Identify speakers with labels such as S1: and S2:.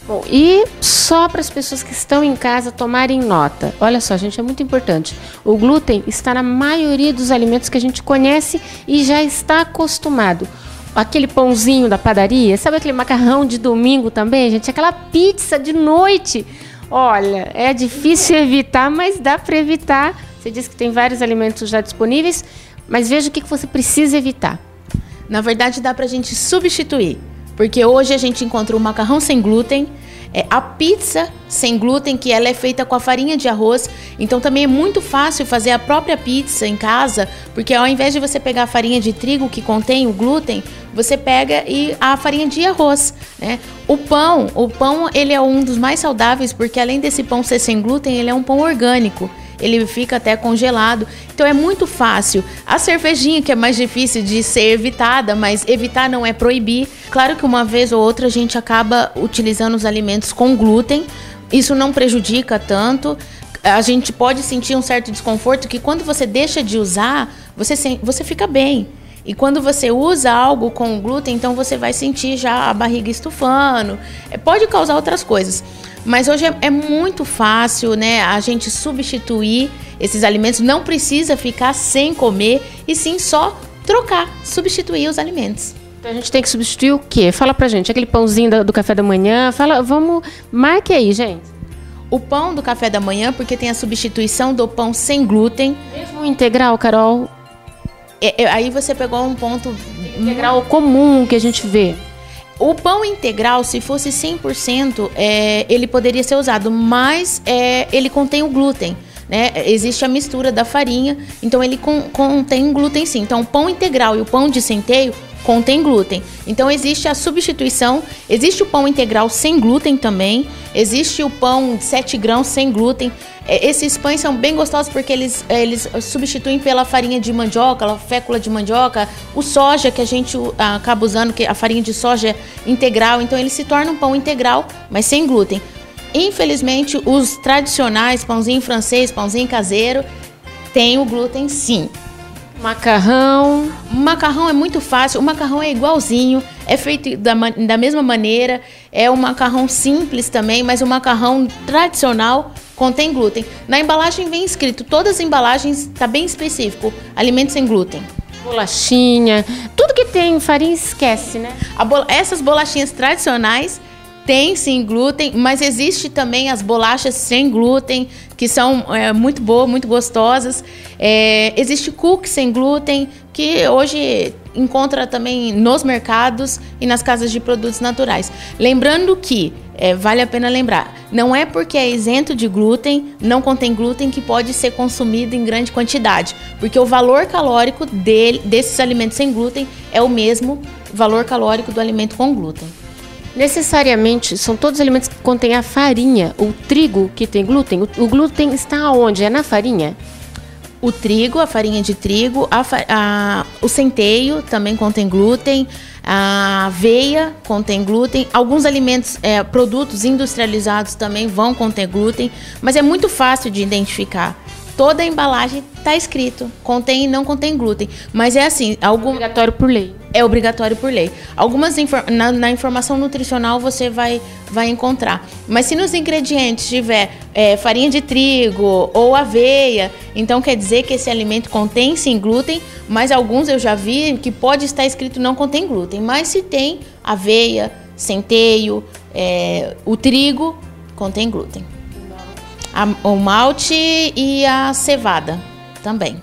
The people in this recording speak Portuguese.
S1: Bom, e só para as pessoas que estão em casa tomarem nota. Olha só, gente, é muito importante. O glúten está na maioria dos alimentos que a gente conhece e já está acostumado. Aquele pãozinho da padaria, sabe aquele macarrão de domingo também, gente? Aquela pizza de noite. Olha, é difícil evitar, mas dá para evitar. Você disse que tem vários alimentos já disponíveis, mas veja o que você precisa evitar.
S2: Na verdade, dá para a gente substituir. Porque hoje a gente encontra o macarrão sem glúten, a pizza sem glúten, que ela é feita com a farinha de arroz. Então também é muito fácil fazer a própria pizza em casa, porque ao invés de você pegar a farinha de trigo que contém o glúten, você pega a farinha de arroz, né? O pão ele é um dos mais saudáveis, porque além desse pão ser sem glúten, ele é um pão orgânico. Ele fica até congelado, então é muito fácil. A cervejinha, que é mais difícil de ser evitada, mas evitar não é proibir. Claro que uma vez ou outra a gente acaba utilizando os alimentos com glúten, isso não prejudica tanto. A gente pode sentir um certo desconforto, que quando você deixa de usar, você fica bem. E quando você usa algo com glúten, então você vai sentir já a barriga estufando, pode causar outras coisas. Mas hoje é muito fácil, né, a gente substituir esses alimentos. Não precisa ficar sem comer, e sim só trocar, substituir os alimentos.
S1: Então a gente tem que substituir o quê? Fala pra gente, aquele pãozinho do café da manhã, marque aí, gente.
S2: O pão do café da manhã, porque tem a substituição do pão sem glúten.
S1: Mesmo integral, Carol?
S2: Aí você pegou um ponto...
S1: Integral comum que a gente vê.
S2: O pão integral, se fosse 100%, ele poderia ser usado, mas ele contém o glúten, né? Existe a mistura da farinha, então ele contém glúten sim. Então o pão integral e o pão de centeio contém glúten. Então existe a substituição, existe o pão integral sem glúten também, existe o pão de 7 grãos sem glúten. Esses pães são bem gostosos porque eles substituem pela farinha de mandioca, a fécula de mandioca, o soja que a gente acaba usando, que a farinha de soja integral. Então ele se torna um pão integral, mas sem glúten. Infelizmente, os tradicionais, pãozinho francês, pãozinho caseiro, tem o glúten sim.
S1: Macarrão.
S2: O macarrão é muito fácil, o macarrão é igualzinho, é feito da mesma maneira, é um macarrão simples também, mas o macarrão tradicional contém glúten. Na embalagem vem escrito, todas as embalagens está bem específico, alimentos sem glúten.
S1: Bolachinha, tudo que tem farinha esquece, né?
S2: Essas bolachinhas tradicionais tem sim glúten, mas existe também as bolachas sem glúten, que são muito boas, muito gostosas. Existe cookie sem glúten, que hoje encontra também nos mercados e nas casas de produtos naturais. Lembrando que, vale a pena lembrar, não é porque é isento de glúten, não contém glúten, que pode ser consumido em grande quantidade, porque o valor calórico desses alimentos sem glúten é o mesmo valor calórico do alimento com glúten.
S1: Necessariamente, são todos alimentos que contêm a farinha, o trigo que tem glúten. O glúten está aonde? É na farinha?
S2: O trigo, a farinha de trigo, o centeio também contém glúten, a aveia contém glúten, alguns alimentos, produtos industrializados também vão conter glúten, mas é muito fácil de identificar. Toda a embalagem está escrito, contém e não contém glúten, mas é assim...
S1: Obrigatório por lei.
S2: É obrigatório por lei. Algumas na informação nutricional você vai encontrar. Mas se nos ingredientes tiver farinha de trigo ou aveia, então quer dizer que esse alimento contém sim glúten, mas alguns eu já vi que pode estar escrito não contém glúten. Mas se tem aveia, centeio, o trigo, contém glúten. O malte e a cevada também.